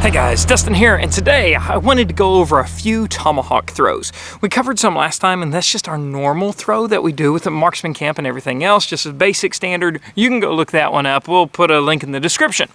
Hey guys, Dustin here, and today I wanted to go over a few Tomahawk throws. We covered some last time, and that's just our normal throw that we do with the marksman camp and everything else, just a basic standard. You can go look that one up. We'll put a link in the description.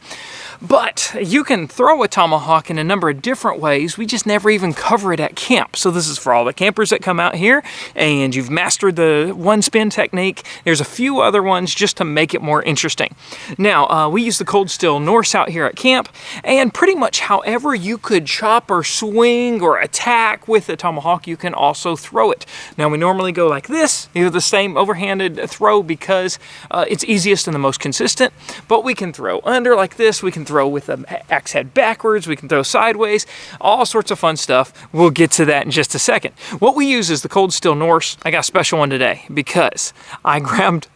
But you can throw a Tomahawk in a number of different ways. We just never even cover it at camp. So this is for all the campers that come out here and you've mastered the one spin technique. There's a few other ones just to make it more interesting. Now, we use the cold steel Norse out here at camp, and pretty much however you could chop or swing or attack with a Tomahawk, you can also throw it. Now, we normally go like this, the same overhanded throw because it's easiest and the most consistent, but we can throw under like this, we can throw with the axe head backwards, we can throw sideways, all sorts of fun stuff. We'll get to that in just a second. What we use is the cold steel Norse. I got a special one today because I grabbed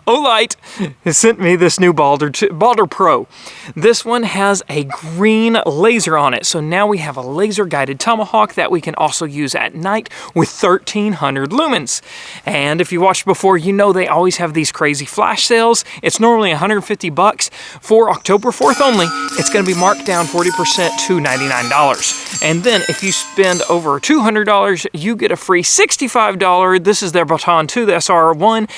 Olight has sent me this new Baldr Pro. This one has a green laser on it, so now we have a laser guided Tomahawk that we can also use at night with 1300 lumens. And if you watched before, you know they always have these crazy flash sales. It's normally 150 bucks. For October 4th only, it's going to be marked down 40% to $99. And then if you spend over $200, you get a free $65. This is their Baton 2, the SR1.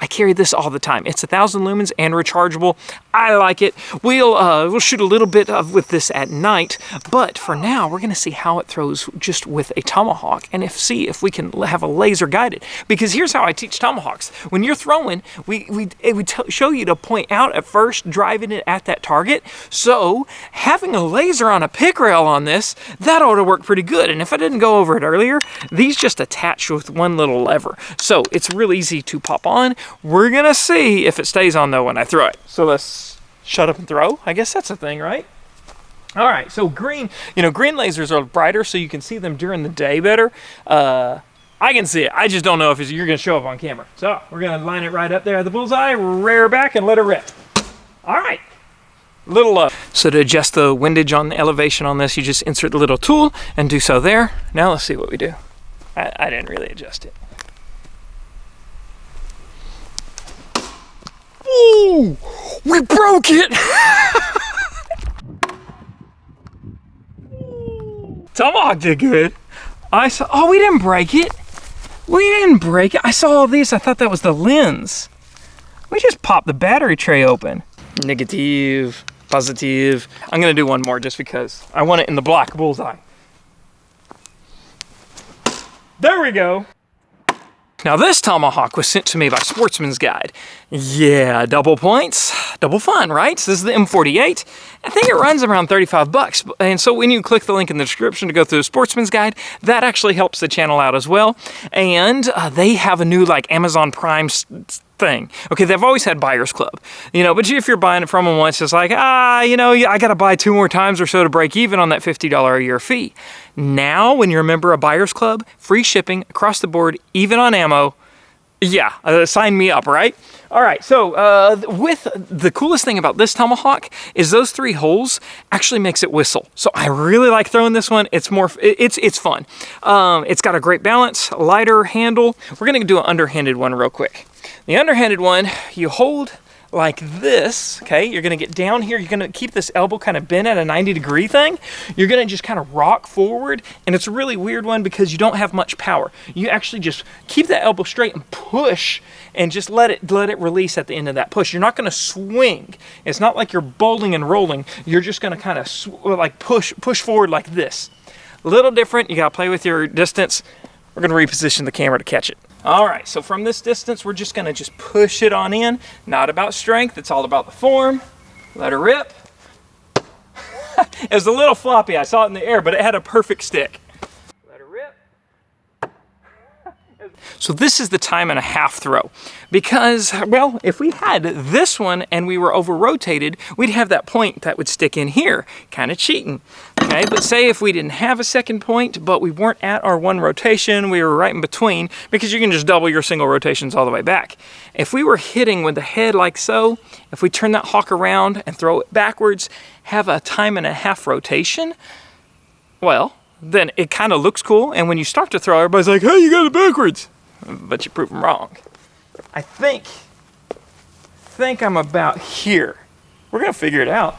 I carry this all the time. It's 1000 lumens and rechargeable. I like it. We'll shoot a little bit with this at night, but for now we're going to see how it throws just with a Tomahawk and see if we can have a laser guided. Because here's how I teach Tomahawks. When you're throwing, it would show you to point out at first, driving it at that target. So having a laser on a pick rail on this, that ought to work pretty good. And if I didn't go over it earlier, these just attach with one little lever. So it's real easy to pop on. We're gonna see if it stays on though when I throw it. So let's shut up and throw. I guess that's a thing, right? All right, so green lasers are brighter so you can see them during the day better. I can see it. I just don't know if you're gonna show up on camera. So we're gonna line it right up there at the bullseye, rear back and let it rip. All right. Little low. So to adjust the windage on the elevation on this, you just insert the little tool and do so there. Now let's see what we do. I didn't really adjust it. Ooh, we broke it! Tomahawk did good. Oh, we didn't break it. We didn't break it. I saw all these. I thought that was the lens. We just popped the battery tray open. Negative, positive. I'm gonna do one more just because I want it in the black bullseye. There we go. Now this Tomahawk was sent to me by Sportsman's Guide. Yeah, double points, double fun, right? So this is the M48. I think it runs around 35 bucks. And so when you click the link in the description to go through the Sportsman's Guide, that actually helps the channel out as well. And they have a new like Amazon Prime thing. Okay, they've always had Buyer's Club, but if you're buying it from them once, it's like, I gotta buy 2 more times or so to break even on that $50 a year fee. Now, when you're a member of Buyer's Club, free shipping across the board, even on ammo, yeah, sign me up, right? All right, so with the coolest thing about this Tomahawk is those 3 holes actually makes it whistle. So I really like throwing this one. It's fun. It's got a great balance, lighter handle. We're gonna do an underhanded one real quick. The underhanded one, you hold like this, okay? You're gonna get down here, you're gonna keep this elbow kind of bent at a 90-degree thing. You're gonna just kind of rock forward, and it's a really weird one because you don't have much power. You actually just keep that elbow straight and push, and just let it release at the end of that push. You're not gonna swing. It's not like you're bowling and rolling. You're just gonna kind of like push forward like this. A little different, you gotta play with your distance. We're gonna reposition the camera to catch it. All right, so from this distance, we're just gonna push it on in. Not about strength, it's all about the form. Let her rip. It was a little floppy, I saw it in the air, but it had a perfect stick. Let her rip. So this is the 1.5 throw. Because, well, if we had this one and we were over-rotated, we'd have that point that would stick in here. Kind of cheating. Okay, but say if we didn't have a second point, but we weren't at our 1 rotation, we were right in between, because you can just double your single rotations all the way back. If we were hitting with the head like so, if we turn that hawk around and throw it backwards, have a 1.5 rotation, well, then it kind of looks cool, and when you start to throw, everybody's like, hey, you got it backwards. But you prove them wrong. I think I'm about here. We're gonna figure it out.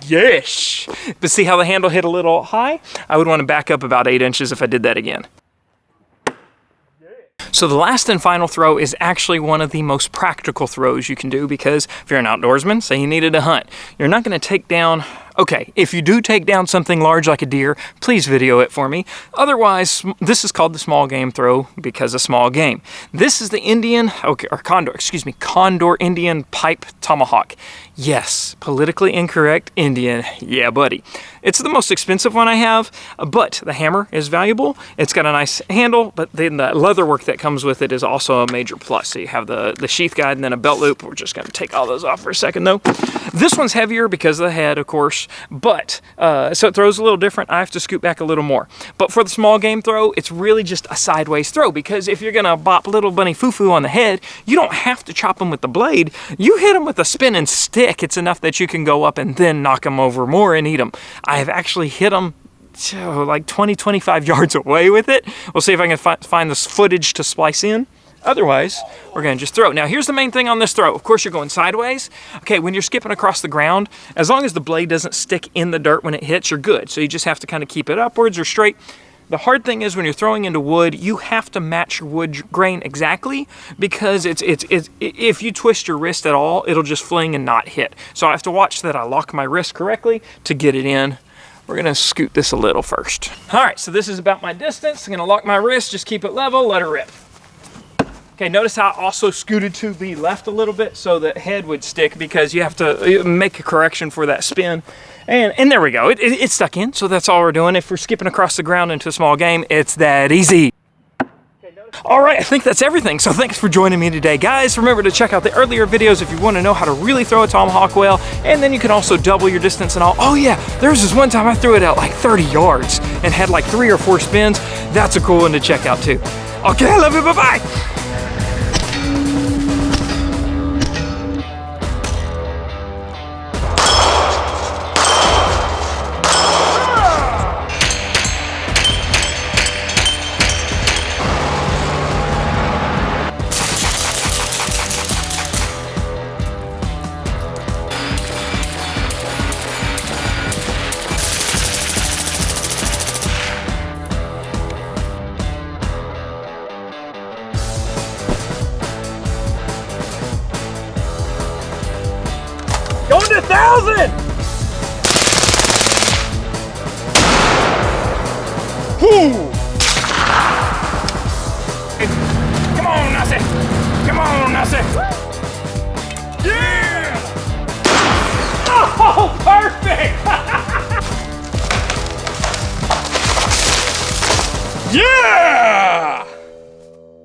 Yes! But see how the handle hit a little high? I would want to back up about 8 inches if I did that again. So the last and final throw is actually one of the most practical throws you can do, because if you're an outdoorsman, say you needed to hunt, you're not going to take down, okay, if you do take down something large like a deer, please video it for me. Otherwise, this is called the small game throw because of small game. This is the Condor Indian pipe tomahawk. Yes, politically incorrect Indian, yeah buddy. It's the most expensive one I have, but the hammer is valuable. It's got a nice handle, but then the leather work that comes with it is also a major plus. So you have the sheath guide and then a belt loop. We're just gonna take all those off for a second though. This one's heavier because of the head, of course, but so it throws a little different. I have to scoot back a little more. But for the small game throw, it's really just a sideways throw, because if you're gonna bop little bunny foo-foo on the head, you don't have to chop him with the blade. You hit him with a spinning stick. It's enough that you can go up and then knock him over more and eat him. I have actually hit him like 20-25 yards away with it. We'll see if I can find this footage to splice in. Otherwise, we're gonna just throw. Now, here's the main thing on this throw. Of course, you're going sideways. Okay, when you're skipping across the ground, as long as the blade doesn't stick in the dirt when it hits, you're good. So you just have to kind of keep it upwards or straight. The hard thing is when you're throwing into wood, you have to match your wood grain exactly, because if you twist your wrist at all, it'll just fling and not hit. So I have to watch that I lock my wrist correctly to get it in. We're gonna scoot this a little first. All right, so this is about my distance. I'm gonna lock my wrist, just keep it level, let her rip. Okay, notice how I also scooted to the left a little bit so the head would stick, because you have to make a correction for that spin. And there we go, it stuck in, so that's all we're doing. If we're skipping across the ground into a small game, it's that easy. All right, I think that's everything. So thanks for joining me today, guys. Remember to check out the earlier videos if you want to know how to really throw a tomahawk well, and then you can also double your distance and all. Oh yeah, there was this one time I threw it out like 30 yards and had like 3 or 4 spins. That's a cool one to check out too. Okay, I love you, bye-bye. Going to 1,000! Whoo! Come on, Nussie! Come on, Nussie! Yeah! Oh, perfect! Yeah!